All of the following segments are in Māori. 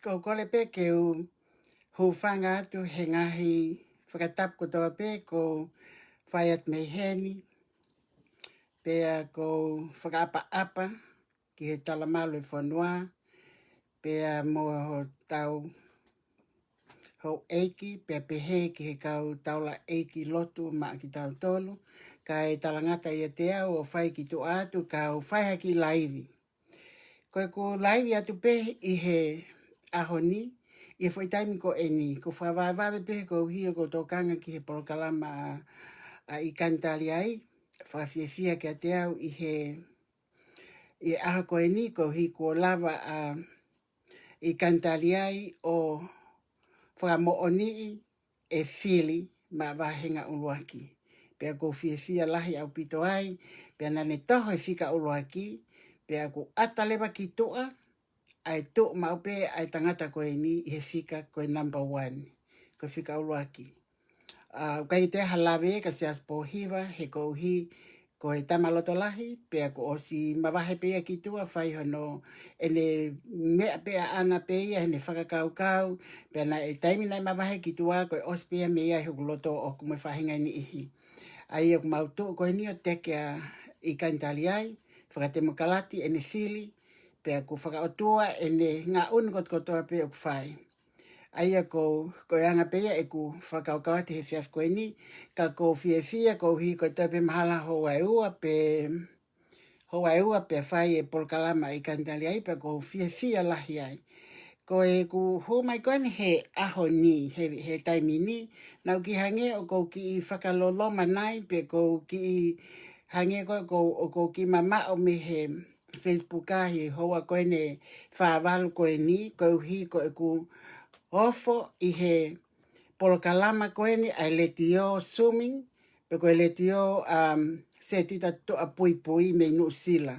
ko kole pe ke hu whanga atu he ngahi whakatap ko toa pe ko whaiat mei heni. Pea ko whakaapa-apa ki he talamalu e whanua. Pea mua ho tau ho eiki, pea pehe ki he kau taula eiki lotu ma ki tau tolu. Ka e talangata ia te au o whai ki tu atu ka o whaiha ki laivi. Koe ko laivi atu pe i he ahoni, i he whaitaimi ko eni. Ko whawaiwawe pe ko hia ko tokanga ki he polokalama a i kantali ai. Whawhiawhia ki a te au i he i aha ko eni ko hi ko lava i kantali ai o whakamooni e whili ma wahenga uluaki. Pea ko whiawhia lahi au pito ai, pea nane toho e whika uluaki, pea ko atalewa ki toa, ai to maupe ai tangata ko ni i he whika ko number 1, ko whika uluaki. Kai te halawe ka se aspohiva he ko hi ko he tamaloto lahi, pea ko osi mawahe pea ki tua whai hono ene mea pea ana pea hene whakakaukau, pea na e taimi nai mawahe ki tua ko osi pea mea he loto o kume whahinga ni ihi. Ai e kumautu ko ni o teke i kantali ai, whakatemo kalati ene whili, pea ko whakaotua ene ngā unikot kotoa pea o kwhai. Aia ko anga pea e ku whakaukau te he whiaf koe ni, ka ko whiawhia ko hi ko tepe mahala ho ai ua pe whai e polkalama i kantali ai, pe ko whiawhia lahi ai. Ko e ku ho mai koe ni he aho ni, he taimi ni, nau ki hange o ko ki i whakaloloma nai, pe ko ki i hange ko ki mama o me he Facebook a he hoa koe ne whaavalu koe ni, ko hi ko e ku ofo i he polokalama koe ni ai letio swimming, pe koe letio se tita to a pui me nu sila.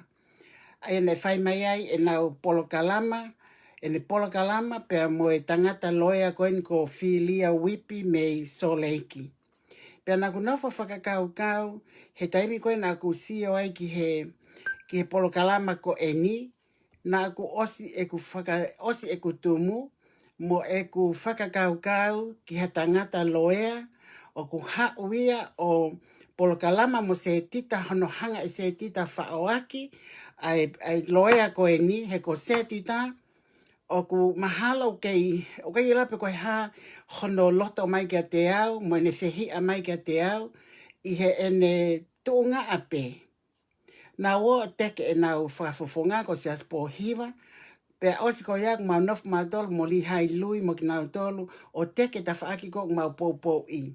Ai ne whai mai ai e nau polokalama, e ne polokalama pe mo e tangata loia koe ni ko whilia wipi me soleiki. Pe na ku nofo whakakau he taimi koe na ku sio ai ki he polokalama ko eni, na ku osi e ku tumu, mo e ku whakakaukau ki ha tangata loea o ku hauia o polokalama mo se tita honohanga e se tita whaoaki ai loea koe ni he ko se tita o ku mahala o kei lape koe ha hono loto mai kia te au mo ene whehia mai kia te au i he ene tuunga ape. Na wo teke e nau whafofonga ko se aspo hiva, pe osi ko yak mau nof mau tolu mo li hai lui mo ki nau tolu o teke ta whaaki ko mau pou i.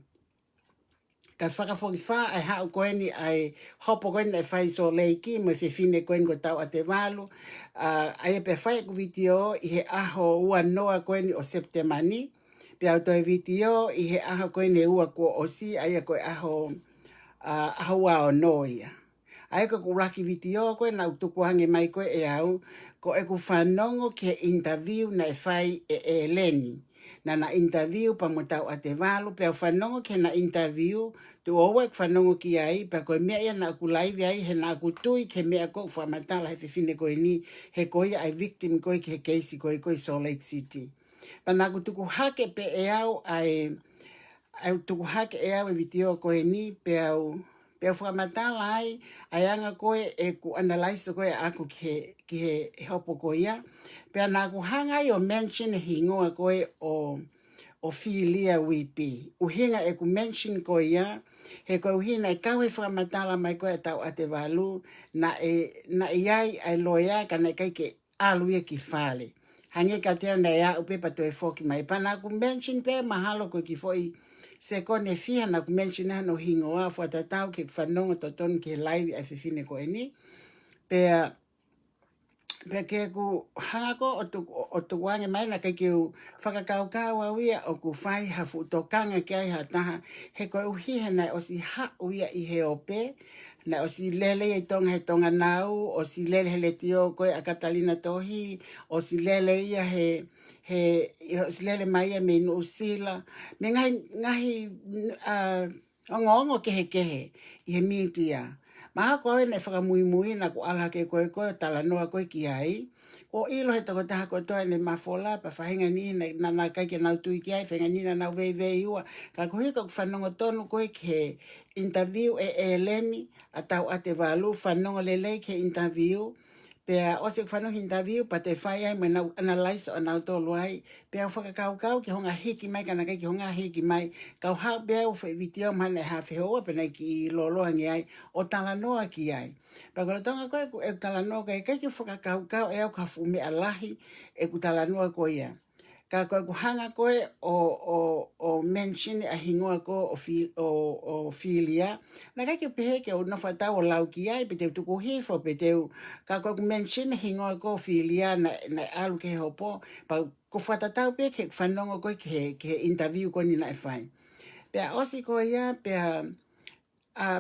Ka whakafongi wha ai hao koe ni ai hopo koe ni ai whai so leiki mo i whiwhine koe ni ko tau a te walu. Ai e pe whai ku vitio i he aho ua noa koe ni o September ni. Pe au toi vitio i he aho koe ni ua kua osi ai e koe aho ua o noia. Ai ko kuraki vitio koe na utukuhange mai koe e au ko e ku whanongo ke interview na e whai e Leni. Na interview pa mo tau a te walu, pe au whanongo ke na interview tu owa e whanongo ki ai, pa koe mea ia na aku laivi ai, he na aku tui ke mea ko whamatala he whiwhine koe ni, he koe ai victim koe ke he keisi koe Salt Lake City. Pa na aku tuku hake pe e au tuku hake e au e vitio koe ni, pe au whamatala ai anga koe e ku analyze koe aku ki he hopo koe ia. Pea nā ku hanga i o mention e hingoa koe o whilia wipi. Uhinga e ku mention koe ia, he koe uhinga e kau he whamatala mai koe e tau a te walu, na iai ai loia ka na kai ke aluia ki whale. Hange ka teo na ia upe pa toe whoki mai. Pa nā ku mention pe mahalo koe ki fwoi se kone whiha na ku mention no hingoa whatatau ke whanonga to tonu ke laivi ai whiwhine koe ni. Pea ke ku hangako o tu wange mai na kai ke whakakaukau au ia o ku whai hafu tokanga ki ai hataha he koe uhihe na o si hau ia i he ope na o si lele i tonga he tonga nau o si lele he letio koe a Katalina tohi o si lele ia o si lele mai ia me nu sila me ngahi ongo kehe i he mitia Maha koe ne whakamui na ko ala ke koe koe tala noa koe ki ai. Ko ilo he tako taha ko toa ne mafola pa whahinga ni na kai ke nau tui ki ai, whahinga ni na nau vei ua. Ka ko hika ku whanonga tonu koe ke interview e leni a tau a te walu whanonga lele ke interview. Pea o se whanonga interview pa te whai ai me nau analyse o nau tolu ai. Pea whakakau ki honga hiki mai kana kai ki honga hiki mai. Kau hau bea u whaiwitio mane ha whihoa pena ki lolohangi ai o tala noa ki ai. Pagora tonga koe ku e tala noa kai kai ki whakakau e au ka fume alahi e ku tala noa koe ia. Ka koe ku hanga koe o mention a hingoa ko o filia. Na kai ki pehe ke o nofata o lau ki ai pe te tuku hifo pe te ka koe ku mention a hingoa ko o filia na alu ke hopo. Pa ko whatatau pe ke whanonga koe ke interview ko ni na e whai. Pea osi koe ia pea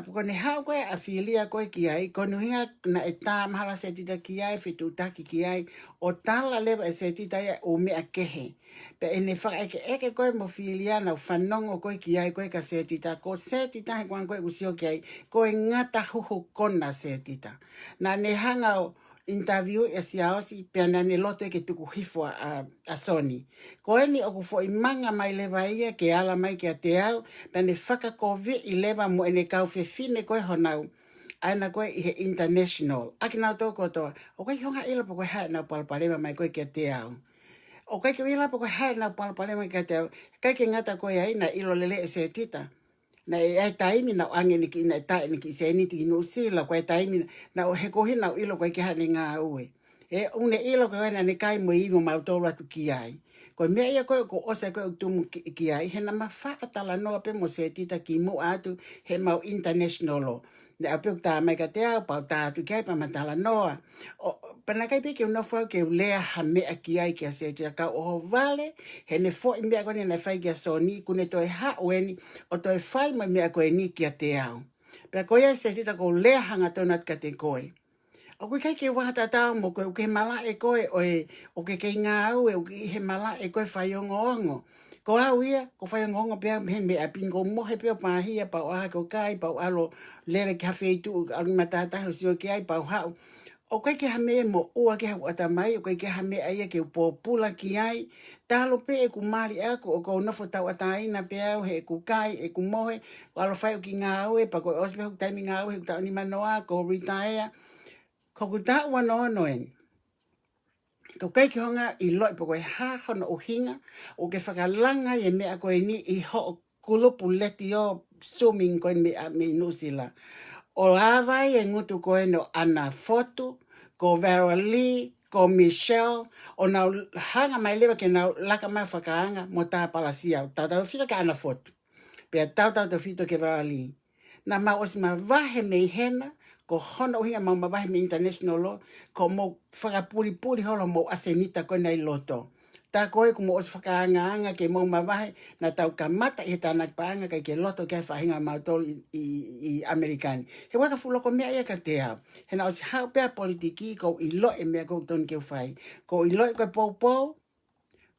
kone hao koe a filia koe ki ai, kone hinga na e tā mahala se tita ki ai, whitu taki ki ai, o tala lewa e se tita ia o mea kehe. Pe ene whaka eke koe mo filia na whanongo koe ki ai, koe ka se tita, ko se tita he koe usio ki ai, koe ngata huhu kona se tita. Na ne hanga o interview e siaosi, pia na ne loto e ke tuku hifo a Sony. Ko eni o ku fo i manga mai lewa ia ke ala mai ke a te au, pia ne whaka kovi i lewa mo ene kau fine koe honau, aina koe i he international. Aki nau tō kotoa, o koe honga ila po koe hae nau palpalema mai koe ke a te au. O koe ke ila po koe hae nau palpalema ke a te au, kai ke ngata koe aina ilo lele e se tita. Na e taimi na ange ni ki na ta ni ki se ni ti no sila ko taimi na o he ko hina ilo ko ke ha ni nga ue e une ilo ko na ni kai mo i mo ma to la tu ki ai ko me ia ko o se ko tu ki ai he na ma fa atala no pe mo se ti ta ki mo atu he mau international lo ne ape ta mai ka te pa ta tu kai pa matala no o pana kai pe ke no fo ke le ha me aki ai ke se ti ka o vale he ne fo me ko ni na fai ke so ni ku ne to ha weni o to fai mai me ko ni ki te au pe ko ia se ti ta ko le hanga to nat ka te koe o ku kai ke wa ta ta mo ko ke mala e koe o ke nga au e he mala e koe fai ongo ko au ia ko fai ngongo pe me a pingo mo he pe pa hi pa o ha ko kai pa alo le ka fe tu al matata ho si o ke ai pa ha o kai ke hame mo o ke ha ta mai o kai ke hame ai ke popula ki ai talo pe e ku mari ako o ko no fota o ta ina pe he ku kai e ku mohe o alo fai ki nga o e pa ko ospe ku ta mi nga o he ta ni manoa ko retire ko ku ta wa no en ko kai ki honga i loi po koe hāhono o hinga o ke whakalanga e mea koe ni i ho kulupu leti o swimming koe me nusila. O awai e ngutu koe no Ana Fotu, ko Vera Lee, ko Michelle, o nau hanga mai lewa ke nau laka mai whakaanga mo tā palasia. Tātau whita ka Ana Fotu. Pea tātau te whita ke Vera Lee. Na ma osi ma wahe mei hena, ko hono hinga ma wahe me international law, ko mo whakapuri holo mo asenita koe nei loto. Tā koe ko mo osi whakaanga ke mo ma wahe na tau ka mata i tāna paanga kai ke loto kai whahinga mautolu i Amerikani. He waka fuloko mea ia ka te au. He na osi hao pea politiki ko i loe mea kou tonu ke whai. Ko i loe koe pou,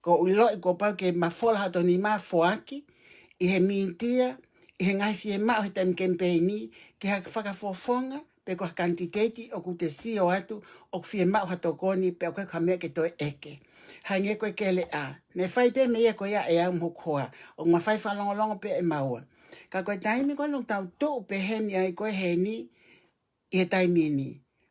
ko i loe ko pau ke mafola hato ni ma foaki, i he mintia, i he ngai fie mao he taimi kempeini, ke haka whakafofonga, pe ko kantiteti o ku te si o atu, o fie mao hato koni, pe o koe kamea ke toi eke. Hange koe kele a. Me whai pe me ia koe ia e au mhokoa, o ma whai whalongolongo pe e maua. Ka koe taimi koe no tau tō pe heni ai koe heni, i he taimi ni.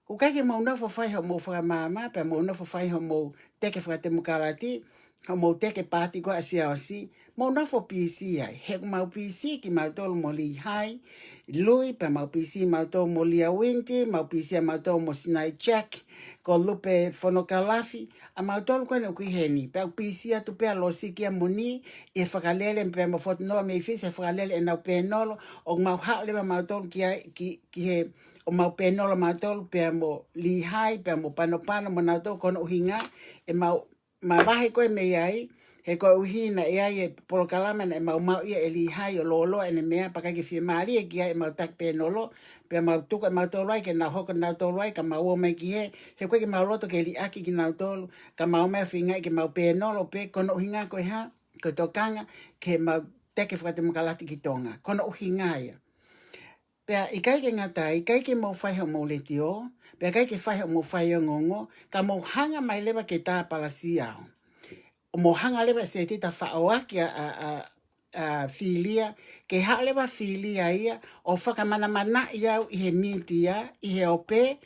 Ko kai ke mau nofo whai ho mo whakamama, pe mau nofo whai ho mo teke whakatemukarati, ho mo teke pāti koe asia o si, mau nofo PC ai. He mau PC ki mau tolu mo li hai, lui, pe mau PC mau tolu mo lia winti, mau PC mau tolu mo Sinai Jack, ko lupe whanokalafi, a mau tolu koe no kui heni. Pe au PC atu pe alo siki a moni, i he whakalele, pe mau whotinoa me i fisi, he whakalele e nau penolo, o mau haole mau tolu ki he, o mau penolo mau tolu, pe mo li hai, pe mo pano mo nau tolu kono uhinga, e mau ma wahe koe me iai, he koe uhina e ai e polokalama na e mau ia e li hai o lolo e ne mea pakaki fie maari e ki ai e mau tak pe nolo, pe mau tuka e mau tolu ai ke nau hoka nau tolu ai ka mau o mai ki he koe ke mau loto ke li aki ki nau tolu, ka mau mea whinga ke mau pe nolo pe kono uhinga koe ha, koe tokanga ke mau teke whakatemukalati ki tonga, kono uhinga ia. Pea I kai ke ngata, I kai ke mo whai ho mo le tio, pea kai ke whai ho mo whai o ngongo, ka mo hanga mai lewa ke tā palasi au. O mo hanga lewa se te ta whaoaki a filia, ke ha lewa filia ia, o whakamana mana iau I he mintia, I he ope,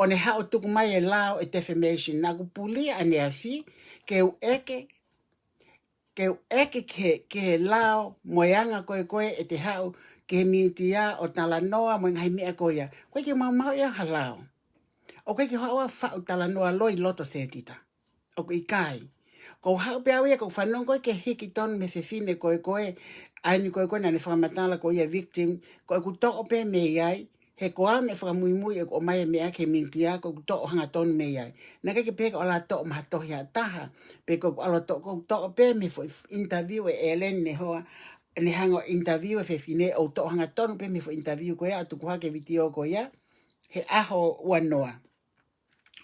o ne ha o tuku mai e lao e defamation. Nā ku pulia ane a fi, ke u eke, ke he lao moeanga koe e te hau, ke mintia o talanoa mo ngai mea koia. Koe ke mau ia halao. O koe ke hoa whao talanoa loi loto se tita. O koe kai. Ko hau pe au ia ko whanong koe ke hiki ton me whiwhine koe, aini koe na ne whamatala ko ia victim, koe ku toko pe me iai, he koa me whakamui e ko mai mea ke mintia, ko ku toko hanga ton me iai. Nā ke peka o la toko maha tohi a taha, pe ko alo toko pe me fo interview e Ellen ne hoa, ne hanga interview e whiwhine o toko hanga ton pe me fo interview ko ia, atu kuha ke vitio ko ia, he aho wanoa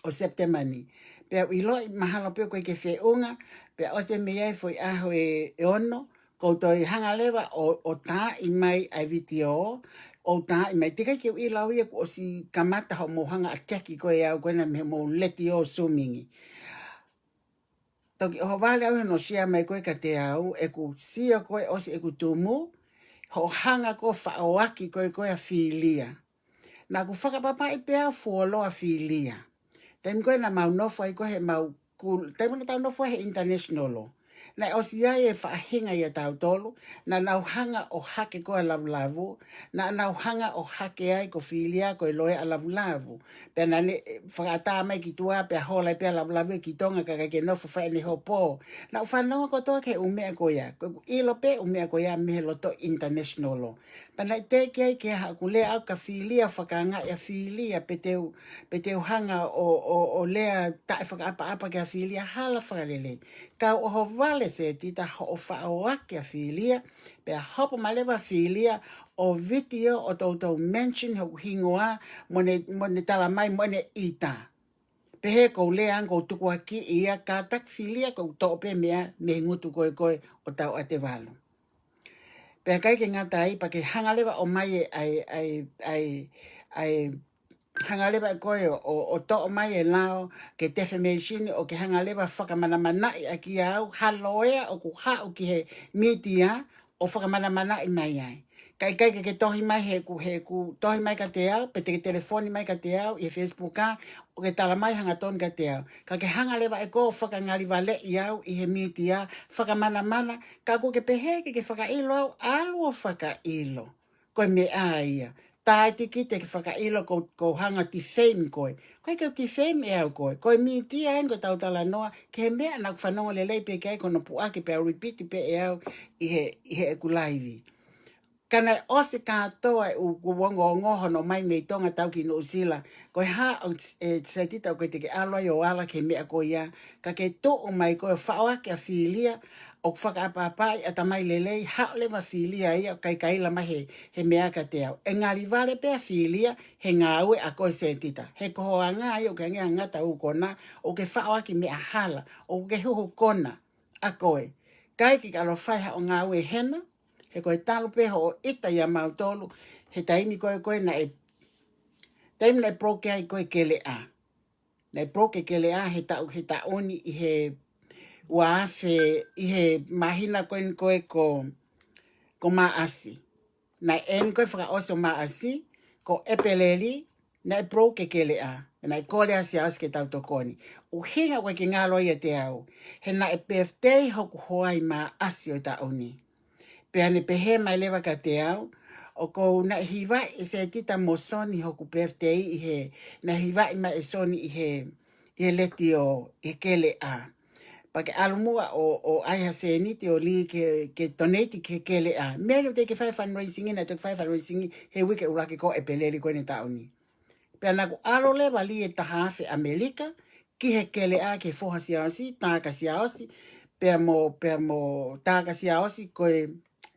o September ni. Pea iloi mahalo pe koe ke whiunga, pea o se mea foi aho e ono, koutou I hanga lewa o tā I mai ai vitio, o tā I mai. Tika ki I lau ia ko o si kamata ho mo hanga ataki koe au koe na me mo leti o sumingi. Toki o vale au no sia mai koe ka te au, e ku sia koe o si e ku tumu, ho hanga ko whaoaki koe a filia. Nā ku whakapapa I pea fuolo a filia. Taim koe na mau nofo ai koe he mau kul. Taim na tau nofo he international lo. Na o si ai e whaahinga I a tau tolu. Na nau hanga o hake koe lavu. Na nau hanga o hake ai ko filia koe loe a lavu. Pea na ne whakata mai ki tua pea hola pea lavu ki tonga kaka ke nofo whae ne hopo. Na whanonga ko toa ke umea koea. Koe ilo pe umea koea mehe loto international lo. Pana te ke ai ke hakulea au ka filia whakanga ia filia pe teu hanga o lea tae whakaapa ke a filia hala whakalele. Kau oho vale se tita ho o whaoake a filia, pea hopo malewa filia o video o tautou mention ho hingoa mone tala mai mone ita. Pehe kou lea anko tuku aki ia ka tak filia kou tope mea me ngutu koe o tau ate valo. Pea kai ke ngata ai pa ke hangalewa o mai ai hangalewa koe o to mai e lao ke defamation o ke hangalewa whakamana I aki au haloea o ku hao ki he media o whakamana I mai ai. Kai ke tohi mai he ku tohi mai ka te au, pe te ke telefoni mai ka te au, I Facebook ka, o ke tala mai hangaton ka te au. Ka ke hangalewa e ko whakangali wale I au I he media, whakamana, ka ku ke pehe ke whakailo au, alu o whakailo. Koe me aia. Tai tiki te whakailo ko hanga ti fame koe. Koe ke ti fame e au koe. Koe media en ko tau tala noa, ke he mea nak whanonga lelei pe kai kono puake pe au repeat pe e au I he ekulaivi. Kana ose katoa u kuwongo ngoho no mai me tonga tau ki no sila. Koe ha e se tita koe te ke aloa I o ala ke mea koe ia. Ka ke to o mai koe whaoake a filia o whakaapapai a tamai lelei hao lewa filia ia kai kaila mahe he mea ka te au. E ngari vale pe a filia he ngā ue a koe se tita. He koho a ngā i o ke ngā ngata u kona o ke whaoake mea hala o ke huhu kona a koe. Kai ki alo whaiha o ngā ue hena he koe talo pe ho ita ia mautolu, he taimi koe na e, taimi na e proke ai koe kele a. Na e proke kele a he taoni I he waafe, I he mahina koe ko maasi. Na en koe whaka oso maasi, ko epeleli, na e proke kele a. Na e kole asi aske tau tokoni. U hinga koe ki ngalo ia te au. He na e birthday hoku hoai maasi o taoni. Pea ne pehe mai lewa ka te au, o kou na hiwa I se tita mo soni hoku birthday I he, na hiwa I ma e soni I he leti o I kele a. Pa ke alumua o aiha se niti o li ke donate ke kele a. Mea te ke whai fundraising ina, te whai fundraising he wike urake ko e peleli koe ne taoni. Pea naku alo lewa li e tahawhi Amerika, ki he kele a ke foha si aosi, tāka si aosi, pea mo tāka si aosi koe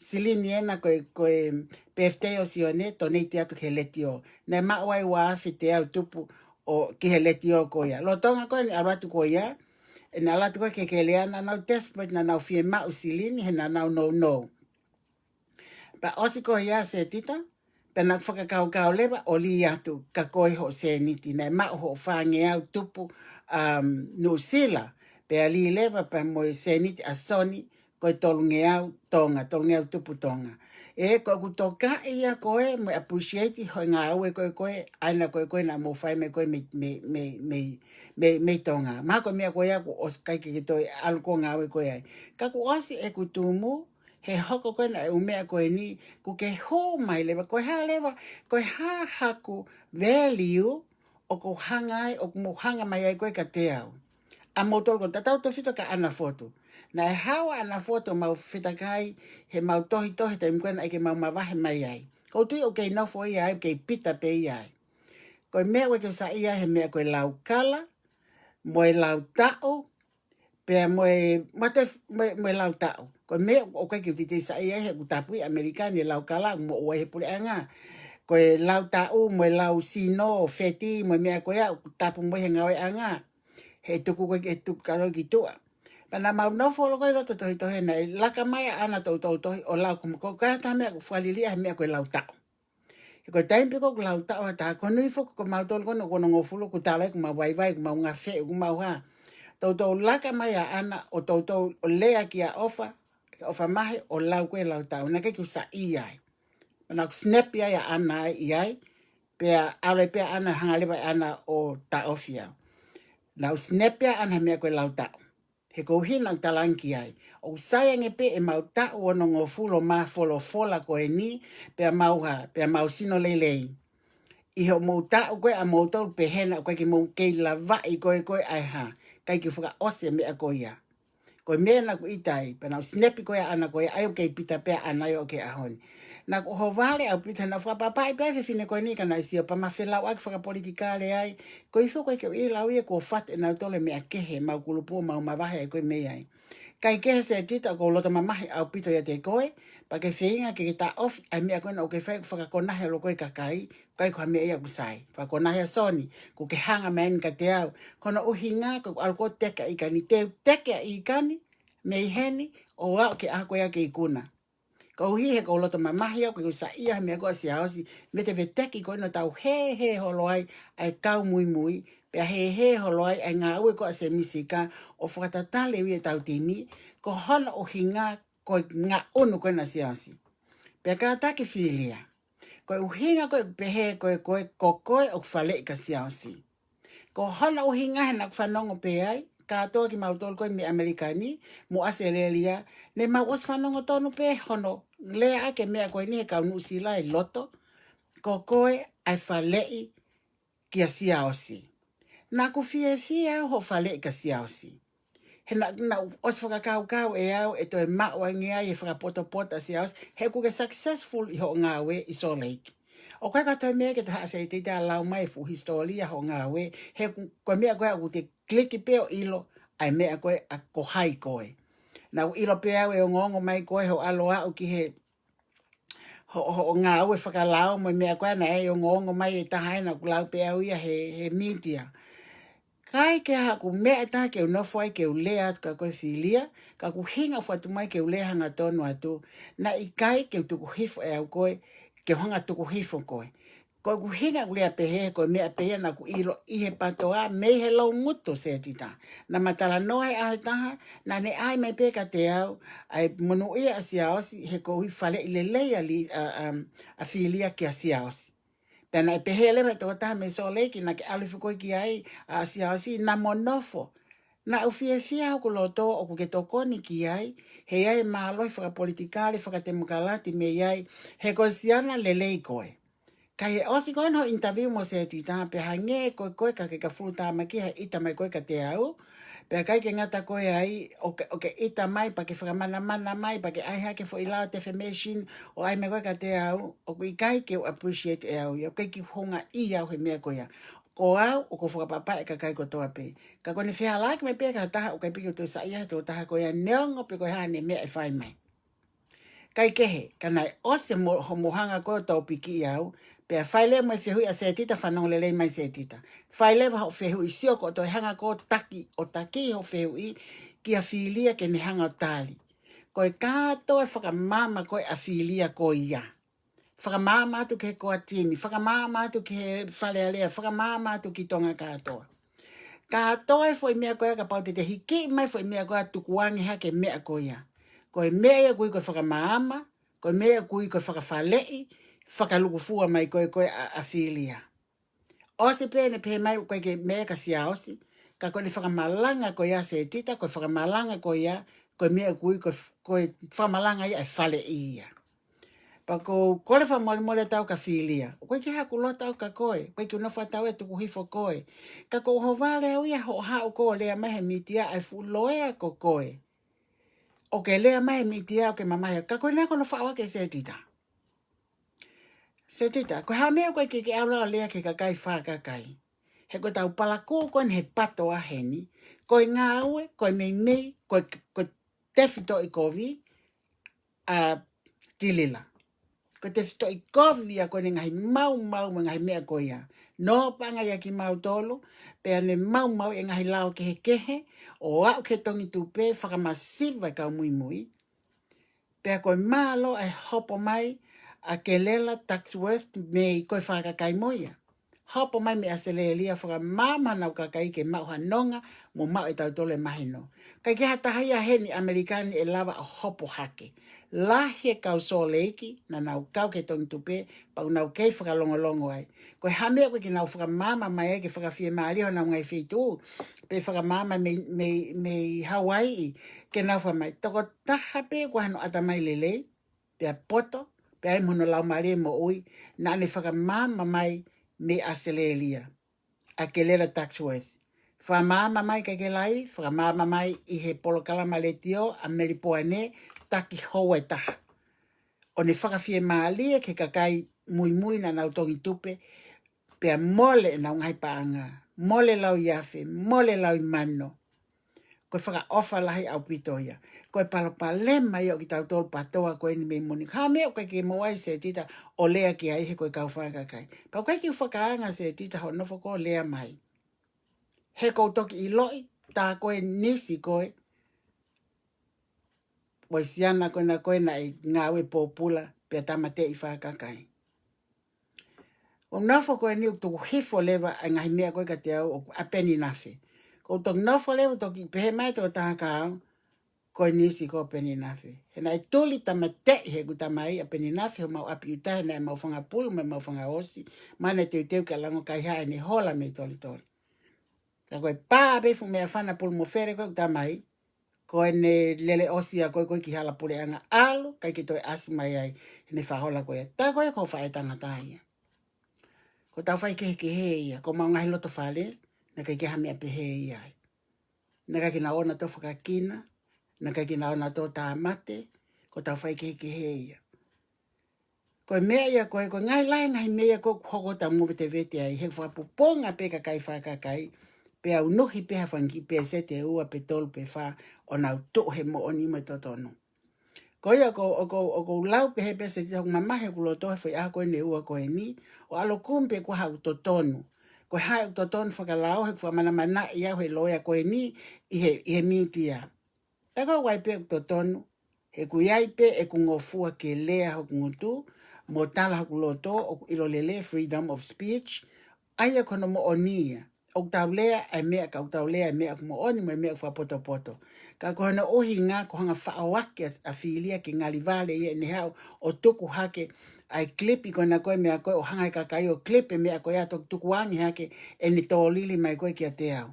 silini ena koe birthday o si o ne, to nei te atu ke leti o. Nei mawai waafi te au tupu o ki he leti o koia. Lo tonga koe ni aratu koia, e na alatu koe ke lea na nau desperate na nau fie mau silini, he na nau no. Pa osi koia se tita, Pena whakakau lewa o li atu ka koe ho se niti nei ma ho whange au tupu New Zealand. Pea li lewa pa moe se niti a soni koe tolunge au tonga, tolunge au tupu tonga. E koe kutoka ia koe me appreciate hoi ngā aue koe aina koe na mo whai me koe me tonga. Mā koe mea koe aku os kaike ki toi aluko ngā aue koe ai. Kaku osi e kutumu he hoko koe na e umea koe ni ku ke ho mai lewa koe ha lewa koe ha haku value o ko hangai o mo hanga mai ai koe ka te au. A motol ko tatau to fito ka ana foto. Na e hawa ana foto mau fitakai he mau tohi te mkwena ike mau mawahe mai ai. Ko tui o kei nofo i ai, kei pita pe i ai. Koe mea koe sa ia he mea koe lau kala, moe lau tau, pea moe lau tau. Koe mea o kai ki tite sa ia he kutapui Amerikani lau kala mo ua he pule anga. Koe lau tau, moe lau sino, feti, moe mea koe au kutapu moe he ngawe anga. He tuku koe he tuku karo ki tua. Pana mau nofo lo koe roto tohi nei. Laka mai ana tohi o lau kumako. Kaya ta mea whalilia he mea koe lau tau. He koe taimpi ko lau tau ha taha konui foko ko mau tolu kono kono ngofulo ku talai ku mau waivai ku mau ngafe ku mau ha. Tau laka mai ana o tau o lea ki a ofa mahe o lau koe lau tau. Nake ku sa iai. Pana ku snap ia ana iai. Pea aule pea ana hangalewa ana o ta ofia. Nau snap ia ana mea koe lau tau. He ko hina talanki ai. O sayang e pe e mau ta o no ngofulo ma fola ko e ni pe mau sino lelei. I ho mo ta o koe a mo tau pe hena koe ki mo kei la vai koe ai ha. Kai ki whaka ose me a koe ia. Koe mea na ku itai pe nau snapi koe ana koe ai o kei pita pe ana o ke ahoni. Na ko ho vale au pita na whakapapai pe fe fine koe ni ka na isi o pa ma whelau ak whakapolitikale ai. Koe fo koe ke i lau ia ko fat e nau tole mea kehe mau kulupu mau mawahe e koe mea ai. Kai kehe se tita ko lota mamahi au pita ia te koe pa ke whiinga ke ta off ai mea koe na o ke whai whakakonahe lo koe kakai kai ko mea ia kusai. Whakakonahe soni ko ke hanga mea ka te au. Kono uhinga ko alko teka i kani te teka i kani mei heni o au ke a koe a ke ikuna. Ko hi he ko loto mamahi au ko sa ia me ko sia osi me te veteki ko no tau he holo ai kau mui pe he holo ai nga ue ko se misika o whakatatale ui tau timi ko hona o hinga ko nga onu ko na sia osi pe ka taki filia ko uhinga ko pehe ko o fale ka sia osi ko hona o hinga na whanongo pe ai ka toa ki mautol koe me Amerikani, mo Australia, ne mau os whanongo tonu pe hono, lea ake mea koe ni he kau nusila i loto, ko koe ai whalei ki a sia osi. Nā ku fie ho whalei ka sia osi. He na os whakakau e au e toi maua ngia i whakapota sia osi, he kuke successful i ho ngā we i Salt Lake. O kai katoa mea ke taha se te lau mai fu historia ho ngā we, he koe mea koe au te kliki peo ilo, ai mea koe a kohai koe. Nau ilo peo e o ngongo mai koe ho aloa o ki he ho ngā ue whakalau mai mea koe na e o ngongo mai e taha na kulau peo ia he media. Kai ke haku mea ta ke unofo ai ke ulea atu ka koe filia, ka ku hinga whatu mai ke ulea hanga tonu atu, na i kai ke tuku hifo e au koe, ke honga tuku hifo koe. Ko ku hinga ulea pehe koe mea pehe na ku ilo ihe patoa mei he lau nguto se tita. Na matala noa he ahe taha, na ne ai mai pe ka te au, ai monu ia a sia osi he ko hui fale i le leia li a filia ki a sia osi. Pena e pehe lewa tō taha me so leiki na ke alifu koe ki ai a sia osi na monofo. Na u fia ko loto o ku ke tokoni ki ai, he ai maaloi whakapolitikale, whakatemokalati me ai, he ko siana lelei koe. Kai e osi koe no interview mo se tita, pe hange koe ka ke ka futa maki ha ita mai koe ka te au, pe kai ke ngata koe ai, o ke ita mai pa ke whakamana mai, pa ke aiha ke fo ilau defamation, o ai mai koe ka te au, o kui kai ke o appreciate e au, o kai ki honga i au he mea koe a. Ko au, o ko whakapapa e ka kai ko toa pe. Ka kone whia like mai pe ka taha, o kai piki o tō sa ia tō taha koe a neongo pe koe hane mea e whai mai. Kai kehe, kanai ose mohanga koe tau piki i au, pea whaile mo e whihui a se tita whanong lelei mai se tita. Whaile ho whihui sio ko toi hanga ko taki o taki ho whihui ki a filia ke ne hanga o tali. Koe katoa whakamama koe a filia ko ia. whakamāma atu ke koa timi, whakamāma atu ke whalealea, whakamāma atu ki tonga katoa. Katoa e foi mea koea ka pau te hiki mai foi mea koea tukuangi hake mea koea. Koe mea ia kui koe whakamāma, koe mea kui koe whakawhalei, whakalukufua mai koe a filia. Ose pēne pē mai koe ke mea ka sia osi, ka koe ni whakamalanga koe a se tita, koe whakamalanga koe a, koe mea kui koe whamalanga ia e whale ia. Pa ko kole fa mole tau ka filia. Koe ki haku lo tau ka koe. Koe ki unofa tau e tuku hifo koe. Ka ko hovale au ia ho hao ko lea mahe mitia ai fu loea ko koe. O ke lea mahe mitia o ke mamaya. Ka koe nako no whawa ke se tita. Se tita. Koe ha mea koe ki aula lea ke kakai whakakai. He koe tau palako koe he pato a heni. Koe ngā ue, koe mei, koe tefito i kovi a tilila. Ko te fito i kovi a koe ngahi mau ngahi mea koe ia. No panga ia ki mau tolu, pe ane mau e ngahi lao ke kehe, o au ke tongi tupe, whakamasiva kau mui. Pe a koe malo e hopo mai a ke lela tax west me koe whakakai moia. Hopo mai me aselelia whakamama nau kakai ke mau hanonga, mo mau e tau tole mahino. Kai ke hatahai a heni Amerikani e lava a hopo hake. Lahe kau so leiki, na nau kau ke tongi tupe, pau nau kei whakalongolongo ai. Koe hamea koe ki nau whakamama mai e ke whakawhia maali ho nau ngai whitu, pe whakamama me Hawaii, ke nau whamai. Toko taha pe kua hano atamai lelei, pe a poto, pe ai mono lau maali mo ui, na ane whakamama mai me aselelia. A ke lela tax west. Whamama mai ke lai, whamama mai i he polokala maletio, a melipoane, taki hoa e taha. O ne whakawhie maalia ke kakai mui na nau tongi tupe, pea mole na ngai paanga, mole lau iafe, mole lau imano. Koe whaka ofa lahi au pitoia. Koe palopalema i o ki tau tolu patoa koe ni mei moni. Ka mea koe ki moai se tita o lea ki aihe koe kau whakakai. Pau koe ki whakaanga se tita ho nofo ko lea mai. He kou toki i loi, tā koe nisi koe, Wai siana koe na i ngawe popula pe tamate i whakakai. O nofo koe ni utuku hifo lewa a ngahi mea koe ka te au a peni nafe. Ko tok nofo lewa toki pehe mai toko taha kao koe nisi ko peni nafe. He na i tuli tamate he ku tamai a peni nafe ho mau api utahe na e mau whanga pulu me mau whanga osi. Mana teu ka lango kai hae ni hola me toli. Ka koe pā befu mea whana pulu mo fere koe tamai. Koe ne lele osi a koe ki hala pule anga alu, kai ki toi asimai ai, ne whahola koe. Tā koe ko whae tangatai. Ko tau whai kehe he ia, ko maungahi loto whale, na kai keha mea pehe ia. Na kai kina ona to whakakina, na kai kina ona to tāmate, ko tau whai kehe he ia. Koe mea ia koe ngai lai ngai mea koe hoko ta muwe te vete ai, he whapuponga pe kakai whakakai, pe au nuhi pe hawhangi pe sete ua pe tolu pe wha o nau tohe mo o nima totono. Ko ia ko lau pe he pe sete hoku mamahe ku lo tohe whai aha koe ne ua koe ni, o alo kumpe ku hau totono. Koe hai totono whakalau he kwa mana mana i au he loia koe ni i he mitia. Tako wai pe totono, he ku iai pe e ku ngofua ke lea hoku ngutu, mo tala hoku loto o ilo lele freedom of speech, aia kono mo o nia. O tau lea ai mea ka o tau lea ai mea kumo oni mo mea kua poto. Ka kohana ohi ngā kohanga whaawake a filia ki ngali vale ia ni hao o tuku hake ai klipi kona koe mea koe o hangai kakai o klipi mea koe ato tuku wangi hake e ni tōlili mai koe ki a te au.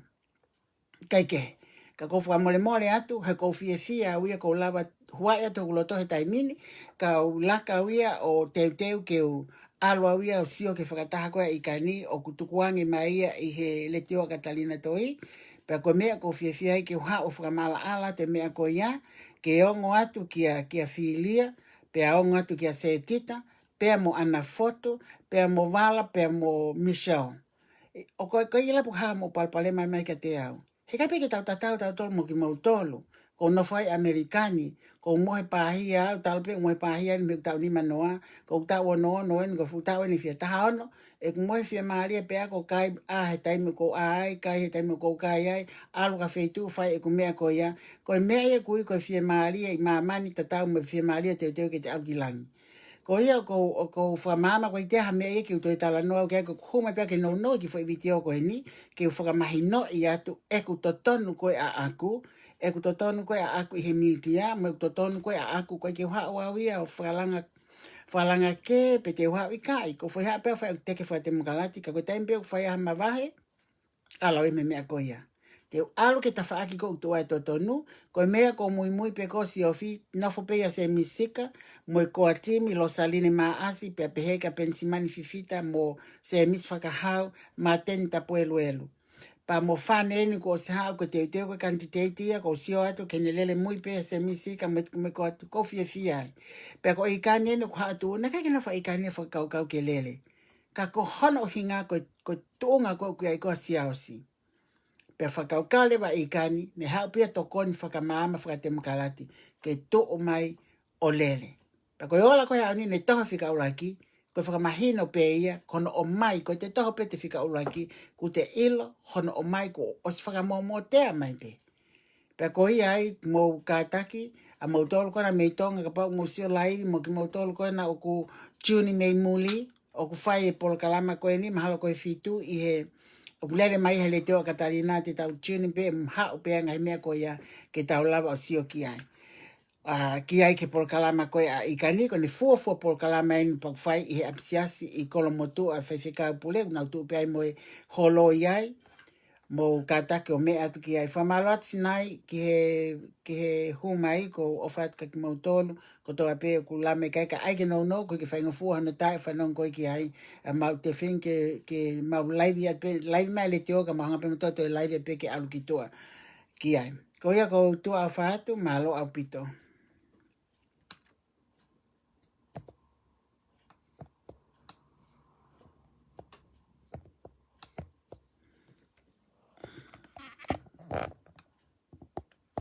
Kaike, ka kofu mole atu, he kofi e fia uia ko lava huai ato kuloto he taimini, ka laka uia o teu ke u alwa uia o sio ke whakataha koe i kani o kutukuangi mai ia i he letio Katalina toi, pe koe mea ko fia i ke uha o whakamala ala te mea koe ia, ke ongo atu kia filia, pe a ongo atu kia setita, pe mo ana foto, pe mo vala, pe mo Michelle. O koe ila puha mo palpale mai ka te au. He kai peke tau tolu mo ki mau tolu, ko no whai Amerikani, ko mohe pāhia, talpe mohe pāhia ni me tau ni manoa, ko tau no en ko futau ni fia taha ono, e ku mohe fia maalia pea ko kai he taimi ko ai, kai he taimi ko kai ai, alu ka feitu whai e ku mea ko ia, ko e mea ia kui ko fia maalia i mamani tatau me fia maalia teu ke te au ki langi. Ko ia ko whamama ko i te ha mea ki utoi tala noa o kia ko huma pia ke no ki fo i vitio ko ni ke u whakamahi no i atu e ku totonu koe a aku e ku totonu koe a aku i he mitia me ku totonu koe a aku koe ke uha ua wia o whalanga ke pe te uha i kai ko whai hapea whai o teke whai te mukalati ka ko taimpe o whai aha mawahe ala o me mea ko ia. Te alu ke tawhaaki ko utua e totonu, ko mea ko mui pe ko si ofi, nafo pe ya se misika, mo ko atimi lo saline maasi pe peheka pensimani fifita mo se mis whakahau ma tenta po elu. Pa mo whaneni ko se hao ko te uteo ko kantiteitia ko sio atu ke nelele mui pe se misika me ko atu ko fia fia. Pe ko ikane no ko hatu, na kai kena wha ikane whakau ke lele. Ka ko hono hinga ko tuunga ko kia i ko siaosi. Pe whakaukale wa i kani, me hao pia tokoni whakamaama whakatemukalati, ke to o mai o lele. Pe koe ola koe au ni ne toha whikaulaki, koe whakamahino pe ia, kono o mai, koe te toha pe te whikaulaki, ku te ilo, hono o mai, ko os whakamomotea mai te. Pe koe ai, mou kātaki, a mou tolu kona mei tonga, ka pau mou sio lairi, mou ki mou tolu kona o ku tuni mei muli, o ku whai e polo kalama koe ni, mahalo koe fitu, i he o lele mai hele teo Katarina te tau tuni pe mha o pe ngai mea ko ia ke tau lava o sio ki ai. Ki ai ke por kalama ko i kani ko ni fo por kalama in pak fai i apsiasi i kolomotu a fefika pule na tu pe ai mo holo iai mo kata ke o mea tu ki ai famalat sinai ki he humai ko ofat ka ki mo tolu ko to ape ku la me kai ka ai ke no ko ki fai ngofu ana tai fa non ko ki ai ma te fin ke ma live ya pe live ma le tio ka ma nga pe to live pe ke alu ki toa ki ai ko ia ko tu a fa tu malo au pito